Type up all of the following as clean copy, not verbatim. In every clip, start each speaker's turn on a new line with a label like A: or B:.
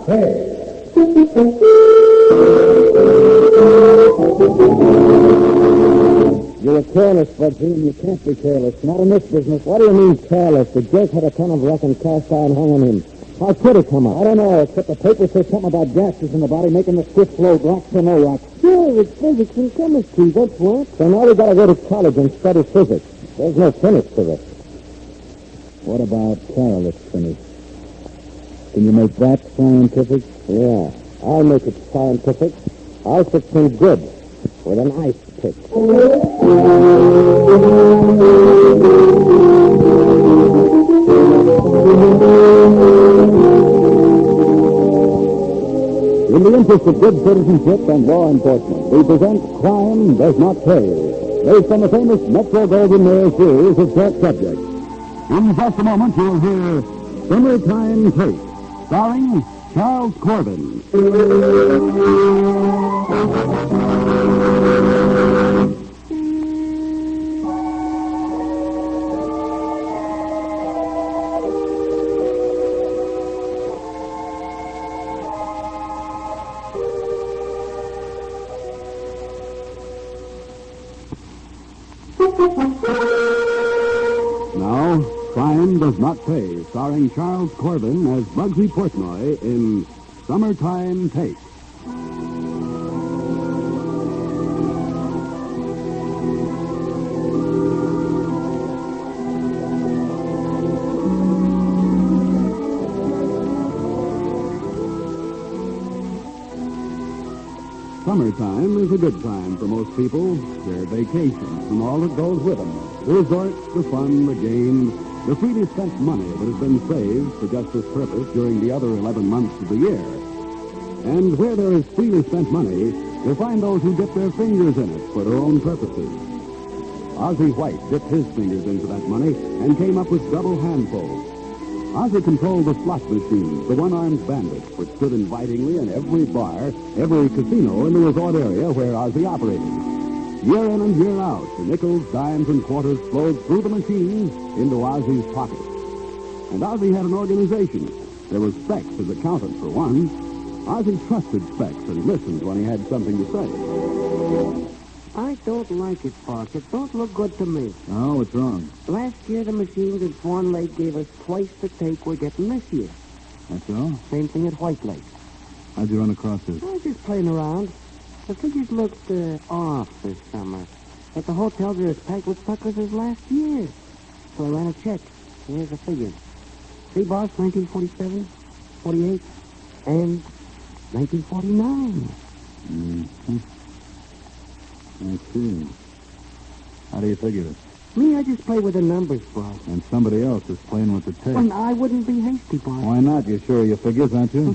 A: Hey.
B: You were careless, Bugsy, and you can't be careless. Not in this business. What do you mean careless? The jerk had a ton of wreck and cast iron hung on him. How could it come up? I don't know, except the paper says something about gases in the body making the swift flow rocks or no rocks. Sure, it's physics and chemistry. That's what. So now we got to go to college and study physics. There's no finish to this. What about careless finish? Can you make that scientific? Yeah, I'll make it scientific. I'll fix him good with an ice pick.
C: In the interest of good citizenship and law enforcement, we present Crime Does Not Pay, based on the famous Metro-Goldwyn-Mayer series of short subjects. In just a moment, you'll hear Summertime Take, starring Charles Corbin. Now, Crime Does Not Pay, starring Charles Corbin as Bugsy Portnoy in Summertime Take. Summertime is a good time for most people. Their vacations and all that goes with them. The resorts, the fun, the games, the freely spent money that has been saved for just this purpose during the other 11 months of the year. And where there is freely spent money, you'll find those who dip their fingers in it for their own purposes. Ozzie White dipped his fingers into that money and came up with double handfuls. Ozzie controlled the slot machines, the one-armed bandits, which stood invitingly in every bar, every casino in the resort area where Ozzie operated. Year in and year out, the nickels, dimes, and quarters flowed through the machines into Ozzie's pockets. And Ozzie had an organization. There was Specs as accountant, for one. Ozzie trusted Specs and listened when he had something to say.
D: I don't like it, Park. It don't look good to me.
C: Oh, what's wrong?
D: Last year, the machines at Swan Lake gave us twice the take we're getting this year.
C: That's all?
D: Same thing at White Lake.
C: How'd you run across this?
D: I was just playing around. The figures looked off this summer. At the hotels, they're as packed with suckers as last year. So I ran a check. Here's the figures. See, boss, 1947, 48, and 1949.
C: Mm-hmm. I see. How do you figure it?
D: Me, I just play with the numbers, boss.
C: And somebody else is playing with the tape.
D: Well, I wouldn't be hasty, boss.
C: Why not? You're sure of your figures, aren't you?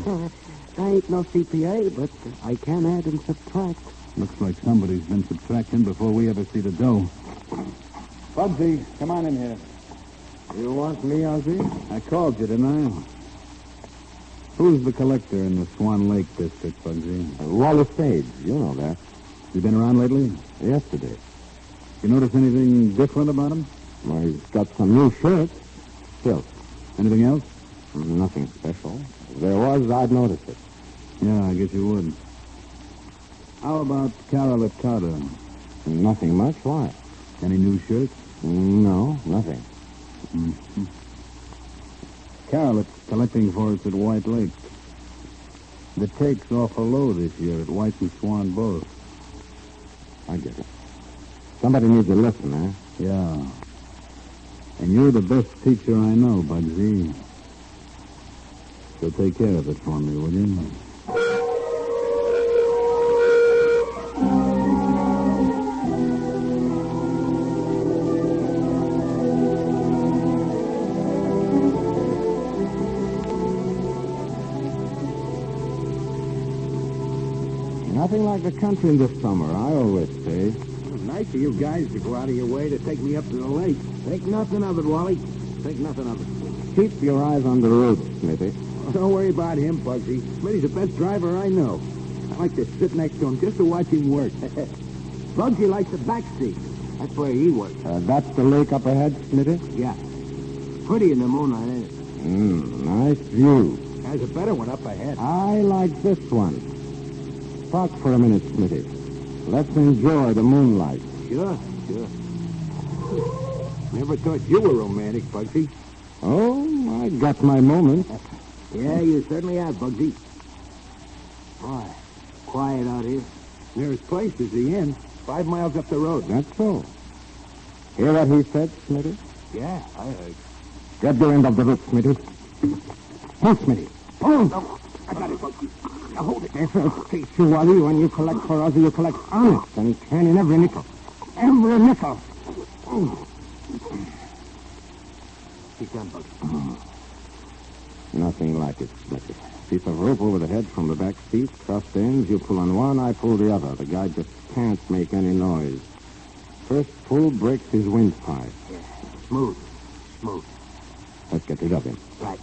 D: I ain't no CPA, but I can add and subtract.
C: Looks like somebody's been subtracting before we ever see the dough. Bugsy, come on in here.
B: You want me, Ozzie?
C: I called you, didn't I? Who's the collector in the Swan Lake district, Bugsy?
B: Wallace Sage. You know that.
C: You been around lately?
B: Yesterday.
C: You notice anything different about him?
B: Well, he's got some new shirts. Silk.
C: Anything else?
B: Nothing special. If there was, I'd notice it.
C: Yeah, I guess you would. How about Carol at Carter?
B: Nothing much. Why?
C: Any new shirts?
B: No, nothing.
C: Mm-hmm. Carol's collecting for us at White Lake. The take's awful low this year at White and Swan both.
B: I get it. Somebody needs a lesson, eh?
C: Yeah. And you're the best teacher I know, Bugsy. So take care of it for me, will you?
B: Nothing like the country this summer, I always say.
D: Nice of you guys to go out of your way to take me up to the lake. Take nothing of it, Wally. Take nothing of it.
B: Keep your eyes on the road, Smithy.
D: Don't worry about him, Bugsy. Smitty's the best driver I know. I like to sit next to him just to watch him work. Bugsy likes the back seat. That's where he works.
B: That's the lake up ahead, Smithy?
D: Yeah. Pretty in the moonlight, ain't it?
B: Nice view.
A: There's a better one up ahead.
B: I like this one. Talk for a minute, Smitty. Let's enjoy the moonlight.
A: Sure. Never thought you were romantic, Bugsy.
B: Oh, I got my moments.
A: Yeah, you certainly have, Bugsy. Boy, quiet out here. Nearest place is the inn, 5 miles up the road.
B: That's so. Hear what he said, Smitty?
A: Yeah, I heard.
B: Get your end of the rope, Smitty. Pull, Smitty. Pull.
A: No, I got it, Bugsy. Now hold it.
B: If I'll teach you, Wally, when you collect for us, you collect honest and turn in every nickel. Every nickel.
A: He's done, Bugsy.
B: Nothing like it, Smitty. Piece of rope over the head from the back seat, crossed ends, you pull on one, I pull the other. The guy just can't make any noise. First pull breaks his windpipe.
A: Yeah, smooth.
B: Let's get rid of him.
A: Right.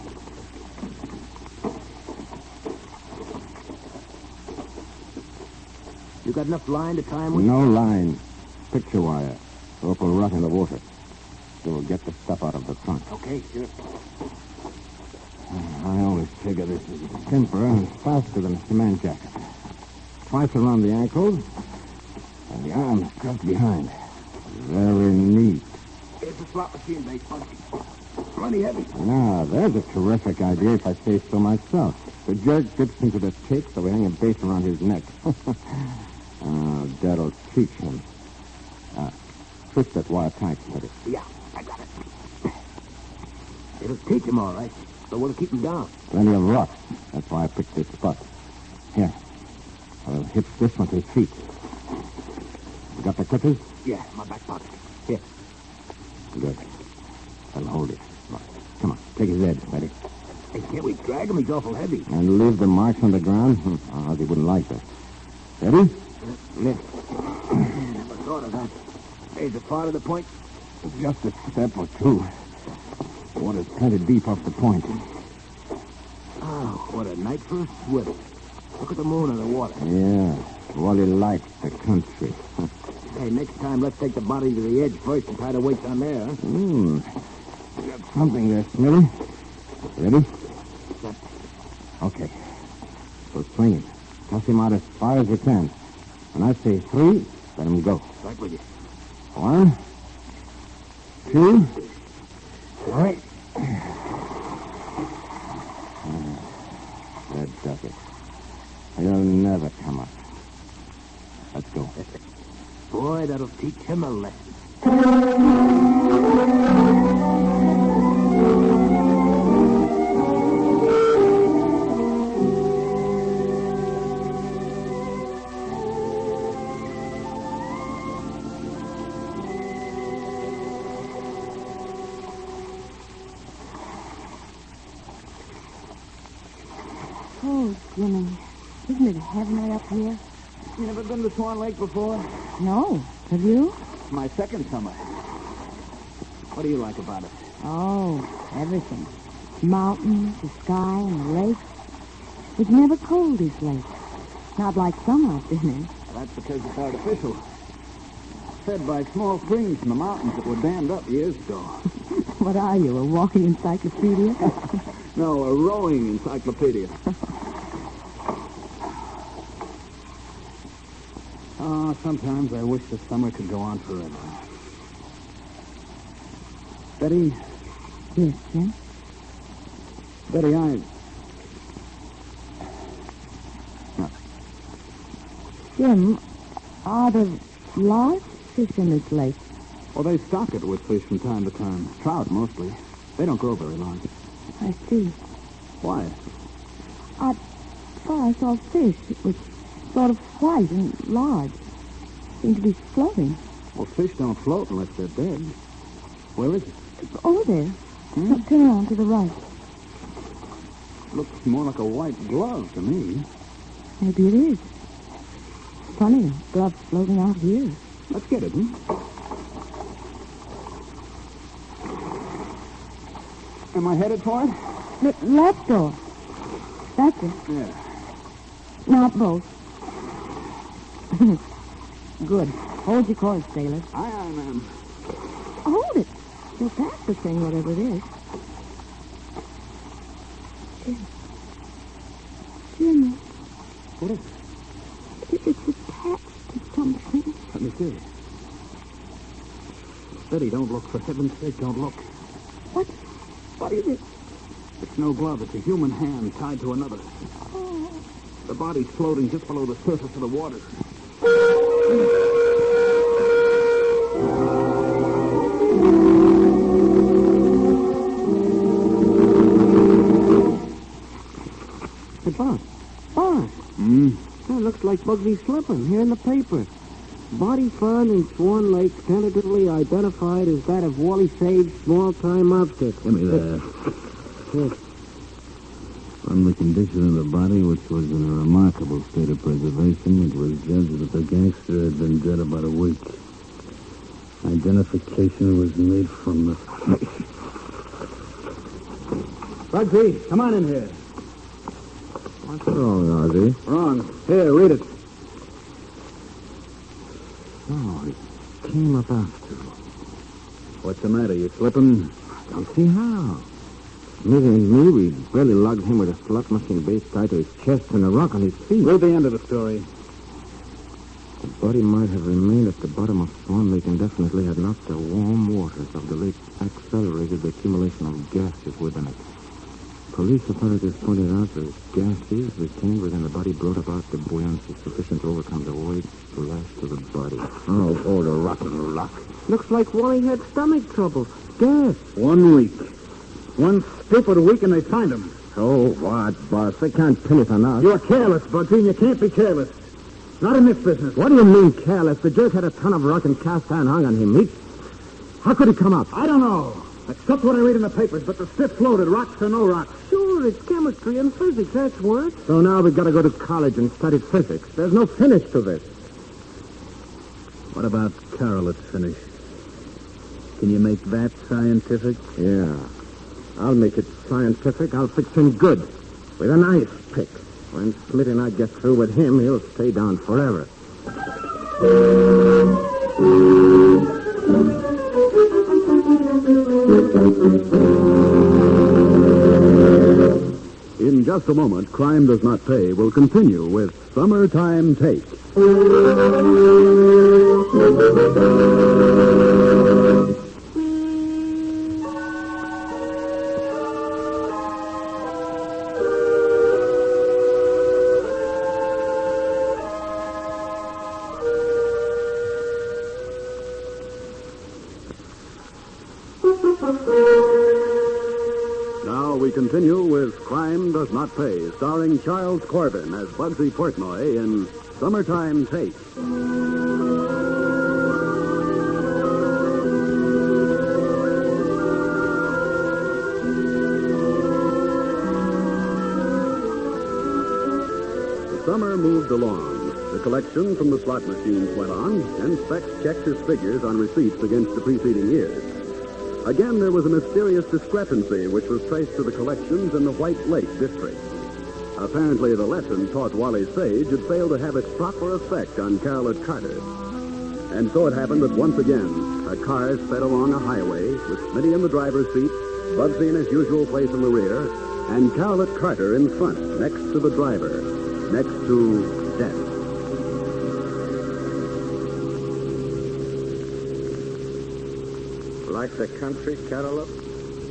A: You got enough line to tie him with?
B: No line. Picture wire. Rope will rot in the water. You'll get the stuff out of the trunk.
A: Okay, sure.
B: I always figure this is simpler and faster than a cement jacket. Twice around the ankles, and the arms tucked behind. Very neat.
A: It's a slot machine, base, Bugsy. Plenty heavy.
B: Now, there's a terrific idea if I say so myself. The jerk dips into the tape, so we hang a base around his neck. That'll teach him. Twist that wire tight, Smitty.
A: Yeah, I got it. It'll teach him all right, but we'll keep him down.
B: Plenty of rocks. That's why I picked this spot. Here. I'll hit this one to his feet. You got the clippers?
A: Yeah, my back pocket. Here.
B: Good. I'll hold it. Come on, take his head, Smitty.
A: Hey, can't we drag him? He's awful heavy.
B: And leave the marks on the ground? He wouldn't like that. Ready?
A: Lift. Never thought of that. There's a part of the point.
B: Just a step or two. The water's plenty deep off the point.
A: Oh, what a night for a swim. Look at the moon on the water.
B: Yeah, Wally likes the country.
A: Hey, next time, let's take the body to the edge first and tie the weights on there, huh?
B: You got something there, Smitty. Ready?
A: Yep.
B: Okay. So swing him. Toss him out as far as you can. When I say 3, let him go.
A: Right with you.
B: 1, 2, 3. That does it. He'll never come up. Let's go.
A: Boy, that'll teach him a lesson.
E: Oh, Jimmy. Isn't it heavenly up here?
A: You never been to Swan Lake before?
E: No. Have you?
A: My second summer. What do you like about it?
E: Oh, everything. Mountains, the sky, and the lake. It's never cold, this lake. Not like some I've been in.
A: That's because it's artificial. Fed by small streams from the mountains that were dammed up years ago.
E: What are you, a walking encyclopedia?
A: No, a rowing encyclopedia. Sometimes I wish the summer could go on forever. Betty,
E: Yes, Jim?
A: Betty,
E: Jim, are there large fish in this lake?
A: well, they stock it with fish from time to time. Trout, mostly. They don't grow very long.
E: I see.
A: Why?
E: I saw fish. It was sort of white and large. Seemed to be floating.
A: Well, fish don't float unless they're dead. Where is it?
E: It's over there. Turn around to the right.
A: Looks more like a white glove to me.
E: Maybe it is. Funny, a glove floating out here.
A: Let's get it, hmm? Am I headed for it?
E: Left door. That's it.
A: Yeah.
E: Not both. Good. Hold your course, sailor.
A: Aye, ma'am.
E: Hold it. You'll pass the thing, whatever it is.
D: What is it?
E: It's attached to something.
C: Let me see. Steady, don't look. For heaven's sake, don't look.
E: What is it?
C: It's no glove. It's a human hand tied to another.
E: Oh,
C: The body's floating just below the surface of the water.
D: Hey, Boss. That looks like Bugsy slipping here in the paper. Body found in Swan Lake, tentatively identified as that of Wally Sage's small-time outfit.
C: Give me that.
D: Yes.
C: On the condition of the body, which was in a remarkable state of preservation, it was judged that the gangster had been dead about a week. Identification was made from the face. Bugsy, come on in here.
B: What's wrong, Ozzy?
C: Wrong. Here, read it.
B: Oh, it came up after.
C: What's the matter? You slipping?
B: Don't see how. Neither and me, we barely lugged him with a slot machine base tied to his chest and a rock on his feet.
C: Read the end of the story.
B: The body might have remained at the bottom of Swan Lake indefinitely had not the warm waters of the lake accelerated the accumulation of gases within it. Police authorities pointed out that gases retained within the body brought about the buoyancy sufficient to overcome the weight lashed to the body. Oh, the rotten luck.
D: Looks like Wally had stomach trouble. Gas.
C: 1 week. 1 stupid week and they find him.
B: So what, boss? They can't pin it on us.
C: You're careless, Bugsy, and you can't be careless. Not in this business.
B: What do you mean, careless? The jerk had a ton of rock and cast iron hung on him. How could he come up?
C: I don't know. Except what I read in the papers, but the stiff floated, rocks or no rocks.
D: Sure, it's chemistry and physics, that's what.
B: So now we've got to go to college and study physics. There's no finish to this.
C: What about correlates finish? Can you make that scientific?
B: Yeah. I'll make it scientific. I'll fix him good. With an ice pick. When Smitty and I get through with him, he'll stay down forever.
C: In just a moment, Crime Does Not Pay will continue with Summertime Take. Now we continue with Crime Does Not Pay, starring Charles Corbin as Bugsy Portnoy in Summertime Take. The summer moved along. The collection from the slot machines went on, and Specs checked his figures on receipts against the preceding years. Again, there was a mysterious discrepancy which was traced to the collections in the White Lake district. Apparently, the lesson taught Wally Sage had failed to have its proper effect on Carolette Carter. And so it happened that once again, a car sped along a highway with Smitty in the driver's seat, Bugsy in his usual place in the rear, and Carolette Carter in front, next to the driver, next to death.
B: Like the country, Carolette?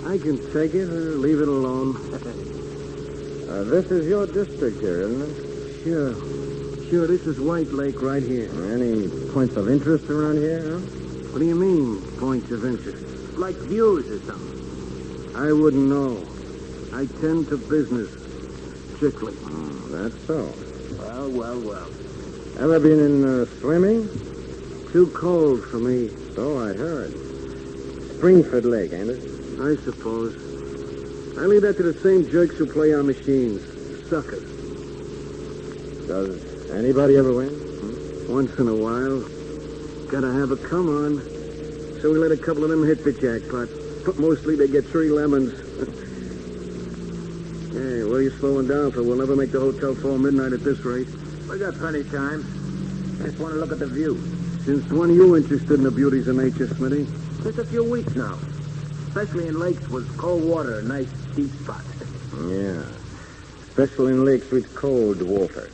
D: I can take it or leave it alone.
B: This is your district here, isn't it?
D: Sure, this is White Lake right here.
B: Any points of interest around here, huh?
D: What do you mean, points of interest?
A: Like views or something.
D: I wouldn't know. I tend to business, strictly.
B: Oh, that's so.
A: Well.
B: Ever been in swimming?
D: Too cold for me,
B: So I heard. Springford Lake, ain't it?
D: I suppose. I leave that to the same jerks who play our machines. Suckers.
B: Does anybody ever win?
D: Once in a while. Gotta have a come on. So we let a couple of them hit the jackpot. But mostly they get 3 lemons. Hey, what are you slowing down for? We'll never make the hotel before midnight at this rate.
A: We got plenty of time. Just want to look at the view.
D: Since when are you interested in the beauties of nature, Smitty?
A: Just a few weeks now. Especially in lakes with cold water, nice deep spots.
B: Yeah. Especially in lakes with cold water.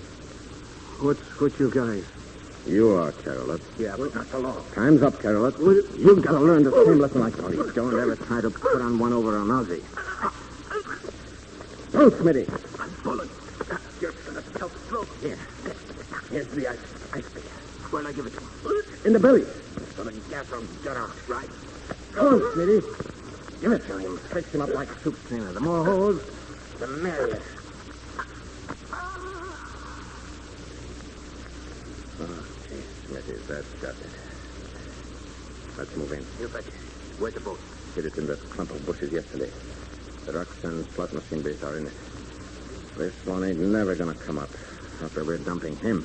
A: What's you guys?
B: You are, Carolus.
A: Yeah, but not the law.
B: Time's up, Carolus. You've got to learn the same lesson I taught you. Don't ever try to put on one over on Ozzy. Go, Smitty.
A: Bullet. You're gonna self-float. Here. Here's the ice pick. Where'll I give it to you?
B: In the belly.
A: So the gas will get out, right?
B: Go on, Smitty. Give it to him. Fix him up like a soup strainer. The more holes, the merrier. Smitty, that's got it. Let's move in.
A: You bet. Where's the boat?
B: Hit it in the clump of bushes yesterday. The rocks and slot machine base are in it. This one ain't never gonna come up after we're dumping him.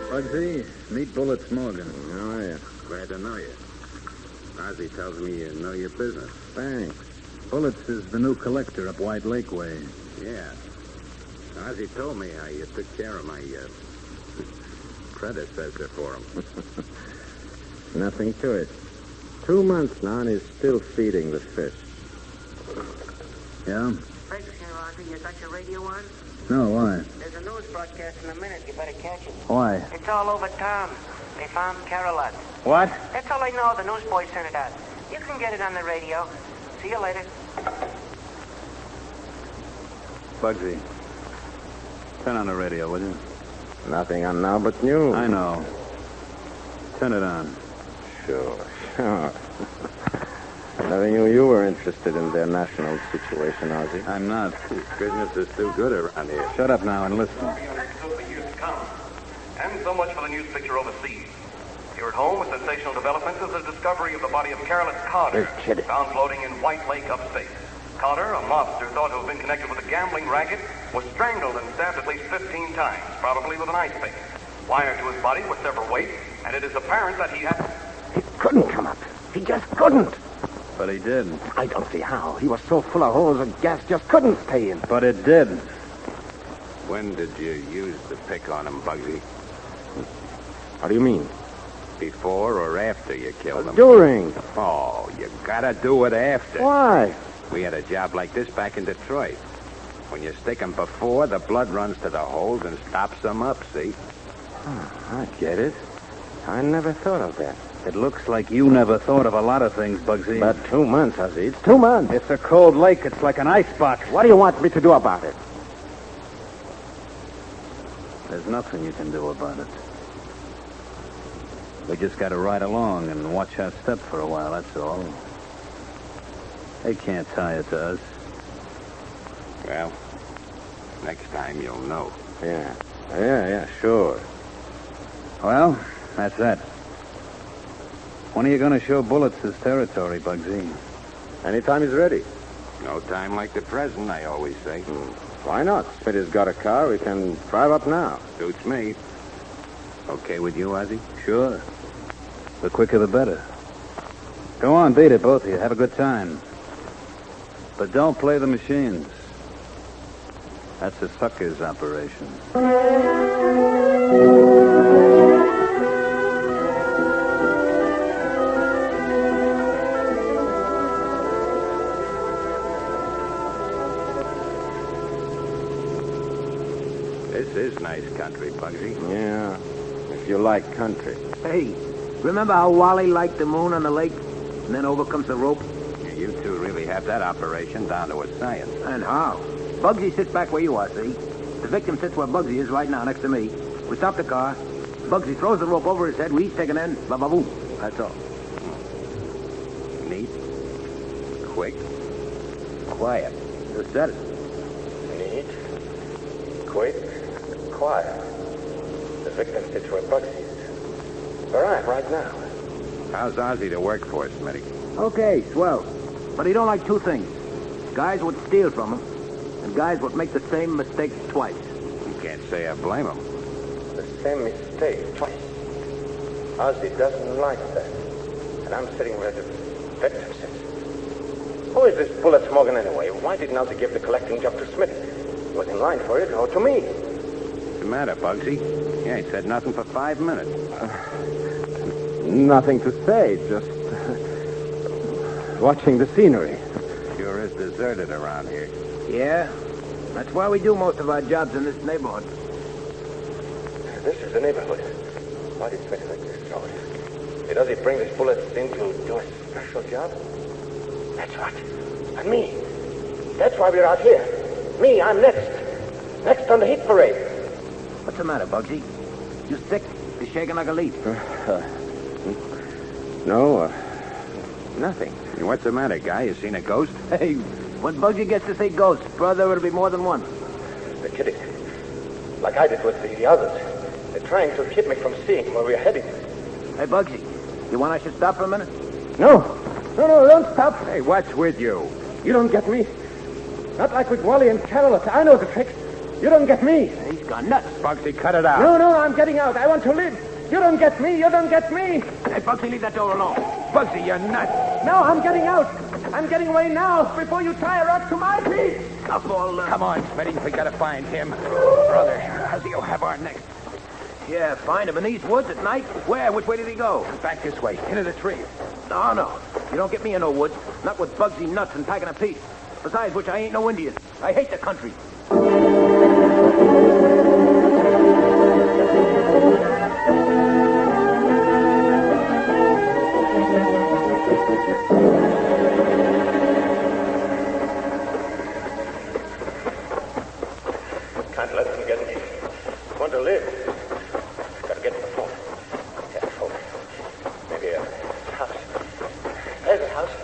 C: Bugsy, meet Bullets Morgan.
B: How are you?
C: Glad to know you. Ozzy tells me you know your business.
B: Thanks.
C: Bullets is the new collector up White Lake way.
F: Yeah. Ozzy told me how you took care of my predecessor for him.
B: Nothing to it. 2 months now, and he's still feeding the fish.
C: Yeah?
D: Thanks, here, Ozzy. You got your radio on?
C: No, why?
D: There's a news broadcast in a minute. You better catch it.
C: Why?
D: It's all over town. They found Carolus.
C: What?
D: That's all I know. The newsboy sent it out. You can get it on the radio. See you later.
C: Bugsy, turn on the radio, will you?
B: Nothing on now but news.
C: I know. Turn it on.
B: Sure. I never knew you were interested in their national situation, Ozzy.
C: I'm not.
F: Business is too good around here.
C: Shut up now and listen.
G: For years to come. And so much for the news picture overseas. Here at home, a sensational development is the discovery of the body of Carolus Carter, found floating in White Lake, upstate. Carter, a mobster thought to have been connected with a gambling racket, was strangled and stabbed at least 15 times, probably with an ice pick. Wired to his body were several weights, and it is apparent that he had...
B: He couldn't come up. He just couldn't.
C: But he did.
B: I don't see how. He was so full of holes that gas just couldn't stay in.
C: But it did.
F: When did you use the pick on him, Bugsy?
B: What do you mean?
F: Before or after you killed him?
B: During.
F: Oh, you gotta do it after.
B: Why?
F: We had a job like this back in Detroit. When you stick 'em before, the blood runs to the holes and stops them up, see?
B: I get it. I never thought of that.
C: It looks like you never thought of a lot of things, Bugsy.
B: But 2 months, Ozzy. It's 2 months.
C: It's a cold lake. It's like an icebox.
B: What do you want me to do about it?
C: There's nothing you can do about it. We just got to ride along and watch our step for a while, that's all. They can't tie it to us.
F: Well, next time you'll know.
B: Yeah, sure.
C: Well, that's that. When are you going to show Bullets his territory, Bugsy?
B: Anytime he's ready.
F: No time like the present, I always say.
B: Why not? Smitty's got a car. We can drive up now.
F: Suits me. Okay with you, Ozzy?
C: Sure. The quicker the better. Go on, beat it, both of you. Have a good time. But don't play the machines. That's a sucker's operation.
F: This is nice country, Bugsy.
B: Yeah, if you like country.
A: Hey, remember how Wally liked the moon on the lake? And then over comes the rope?
F: You two really have that operation down to a science.
A: And how? Bugsy sits back where you are, see? The victim sits where Bugsy is right now, next to me. We stop the car. Bugsy throws the rope over his head. We each take an end. Ba-ba-boom. That's all.
F: Neat. Quick. Quiet.
A: You said it.
B: Neat. Quick. Quiet. The victim sits where Bugsy is. All right now.
F: How's Ozzy to work for, Smitty?
A: Okay, swell. But he don't like two things. Guys would steal from him, and guys would make the same mistake twice.
F: You can't say I blame him.
B: The same mistake twice. Ozzy doesn't like that. And I'm sitting where the victim sits. Who is this Bullets Morgan anyway? Why didn't Ozzy give the collecting job to Smitty? He was in line for it, or to me.
F: What's the matter, Bugsy? You ain't said nothing for 5 minutes.
H: Nothing to say, just watching the scenery.
F: Sure is deserted around here.
A: Yeah? That's why we do most of our jobs in this neighborhood.
G: This is the neighborhood. Why did Freddy like this, George? Does he bring this bullet in to do a special job? That's right. And me. That's why we're out here. Me, I'm next. Next on the hit parade.
A: What's the matter, Bugsy? You sick? You're shaking like a leaf.
H: No, nothing.
F: What's the matter, guy? You seen a ghost?
A: Hey, when Bugsy gets to say ghost, brother, it'll be more than one.
G: They're kidding. Like I did with the others. They're trying to keep me from seeing where we're heading.
A: Hey, Bugsy, you want I should stop for a minute?
H: No, don't stop.
F: Hey, what's with you?
H: You don't get me. Not like with Wally and Carol. I know the tricks. You don't get me.
A: He's gone nuts.
F: Bugsy, cut it out.
H: No, I'm getting out. I want to live. You don't get me. You don't get me.
A: Hey, Bugsy, leave that door alone.
F: Bugsy, you're nuts.
H: No, I'm getting out. I'm getting away now before you tie a rock to my feet.
F: Come on, Smitty. We gotta find him. Brother, how's he have our next?
A: Yeah, find him in these woods at night. Where? Which way did he go?
F: Back this way, into the tree.
A: No. You don't get me in no woods. Not with Bugsy nuts and packing a piece. Besides which, I ain't no Indian. I hate the country.
G: Can't let them get me. I want to live. Gotta get to the phone. Yeah, phone. Maybe a house. There's a house.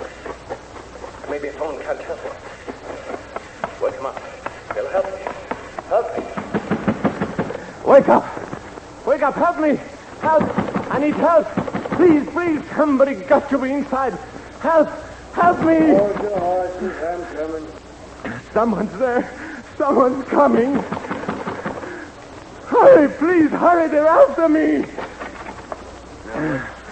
G: Maybe a phone can't help me. Wake them up. They'll help me. Help me.
H: Wake up. Wake up. Help me. Help. I need help. Please, somebody got to be inside. Help. Help me.
I: Hold your horses. I'm coming.
H: Someone's there. Someone's coming. Hurry, please, hurry. They're after me.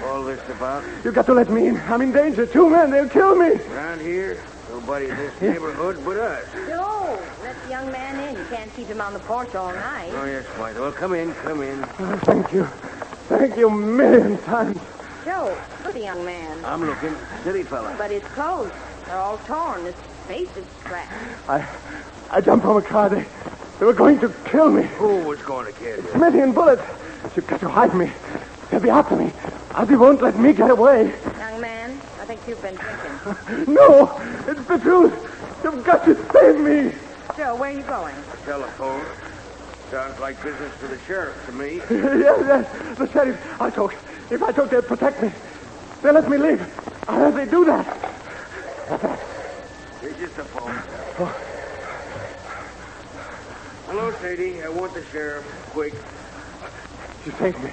I: All this about?
H: You've got to let me in. I'm in danger. 2 men. They'll kill me.
I: Around here, nobody in this neighborhood but us.
E: Joe, let the young man in. You can't keep him on the porch all night.
I: Oh, yes, White. Well, come in.
H: Oh, thank you. Thank you a million times.
E: Joe, look at the young man.
I: I'm looking. City fella.
E: But his clothes are all torn. His face is scratched.
H: I jumped from a car. They were going to kill me.
I: Who was going to kill you?
H: Smitty and bullets. You've got to hide me. They'll be after me. Ozzy won't let me get away.
E: Young man, I think you've been drinking.
H: No, it's the truth. You've got to save me.
E: Joe, where are you going?
I: Telephone. Sounds like business for the sheriff to me.
H: Yes, the sheriff. If I talk, they'll protect me. They'll let me leave. How do they do that?
I: Here's just the phone. Oh. Hello, Sadie. I want the sheriff. Quick.
H: You saved me.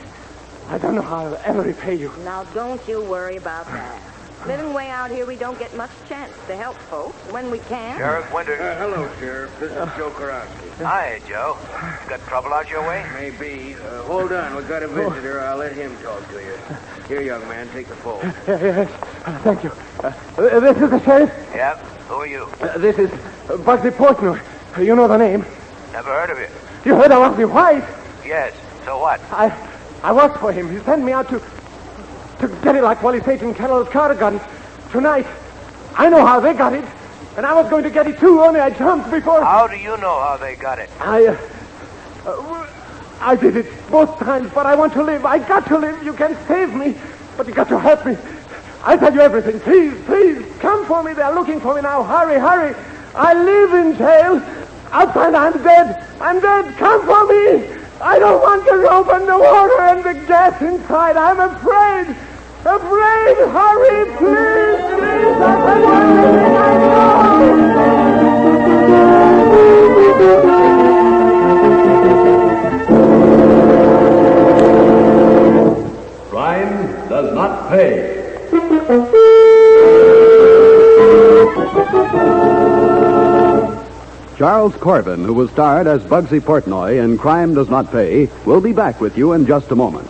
H: I don't know how I'll ever repay you.
E: Now, don't you worry about that. Living way out here, we don't get much chance to help folks. When we can...
G: Sheriff Winters.
I: Hello, Sheriff. This is Joe Karofsky.
G: Hi, Joe. You got trouble out your way?
I: Maybe. Hold on. We've got a visitor. I'll let him talk to you. Here, young man. Take the phone.
H: Yes. Thank you. This is the sheriff.
G: Yep. Who are you?
H: This is Bugsy Portnoy. You know the name.
G: Never heard of you.
H: You heard of Ozzy White?
G: Yes. So what?
H: I worked for him. He sent me out to get it like Wally Pate and Carol Carter got it tonight. I know how they got it. And I was going to get it too, only I jumped before...
G: How do you know how they got it?
H: I did it both times, but I want to live. I got to live. You can save me, but you got to help me. I'll tell you everything. Please, come for me. They're looking for me now. Hurry. I live in jail. Outside, I'm dead. Come for me. I don't want to open the water and the gas inside. I'm afraid. Hurry, please. I want everything I know.
C: Crime does not pay. Charles Corbin, who was starred as Bugsy Portnoy in Crime Does Not Pay, will be back with you in just a moment.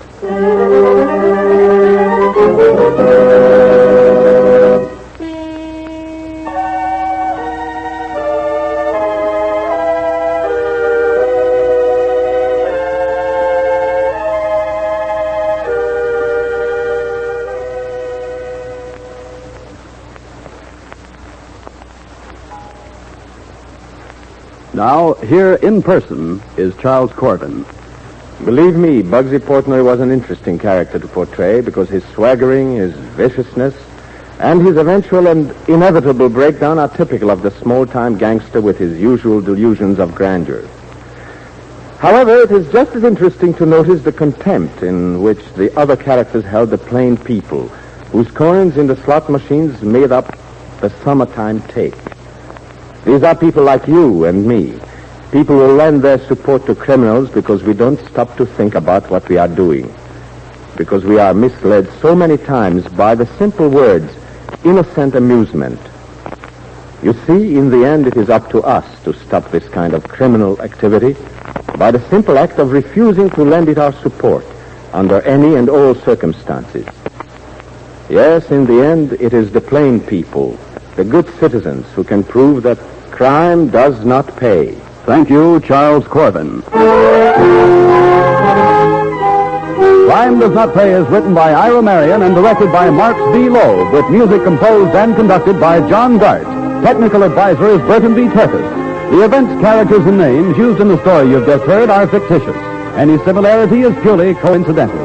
C: Now, here in person is Charles Corbin.
J: Believe me, Bugsy Portnoy was an interesting character to portray because his swaggering, his viciousness, and his eventual and inevitable breakdown are typical of the small-time gangster with his usual delusions of grandeur. However, it is just as interesting to notice the contempt in which the other characters held the plain people, whose coins in the slot machines made up the summertime take. These are people like you and me, people who lend their support to criminals because we don't stop to think about what we are doing, because we are misled so many times by the simple words, innocent amusement. You see, in the end, it is up to us to stop this kind of criminal activity by the simple act of refusing to lend it our support under any and all circumstances. Yes, in the end, it is the plain people, the good citizens, who can prove that crime does not pay.
C: Thank you, Charles Corbin. Crime Does Not Pay is written by Ira Marion and directed by Marks B. Loeb, with music composed and conducted by John Gart. Technical advisor is Burton B. Turtis. The events, characters, and names used in the story you've just heard are fictitious. Any similarity is purely coincidental.